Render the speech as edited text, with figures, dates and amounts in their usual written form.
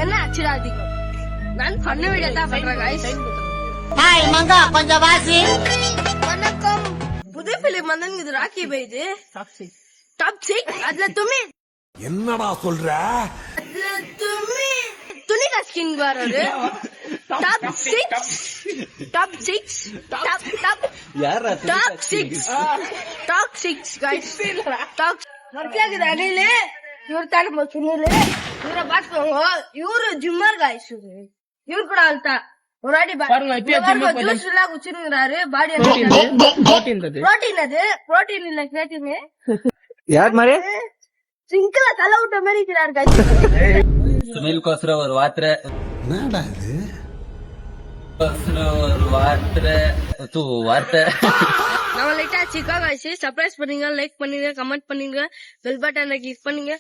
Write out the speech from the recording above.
என்ன அச்சிடாதீங்க. நான் பண்ண வீடியோ தான் பண்றேன் guys. ஹாய் மங்கா கொஞ்சம் வாசி. வணக்கம். புது பிலிம் வந்து இது ராக்கி பை இது. டாப் 6 அதுல துமி என்னடா சொல்ற? அதுல துணிகா ஸ்கின் வராரு. Top 6 top 6 guys. டாப் மர்க்கியாக்குது அணிலு. இவர் தான சுனிலு. இவரை பாத்துக்கோங்க. இவரு ஜிம்மர் guys. இவரு கூட ஆள்தா ஒரு அடி பாருங்க. இப்ப ஜூஸ் எல்லாம் குடிச்சிருக்காரு. பாடி புரோட்டீன் அது புரோட்டீன் இல்ல கேட்டீங்க யார் மாதிரி சிங்கிள தலை விட்ட மாதிரி இருக்கிறாரு guys. சுனில்கோசர ஒரு வார்த்தை என்னடா இது? ஒரு வார்த்தை நம்ம லைட்டா சிக்கா guys. சர்ப்ரைஸ் பண்ணுங்க, லைக் பண்ணுங்க, கமெண்ட் பண்ணுங்க, பெல் பட்டனை கிளிக் பண்ணுங்க.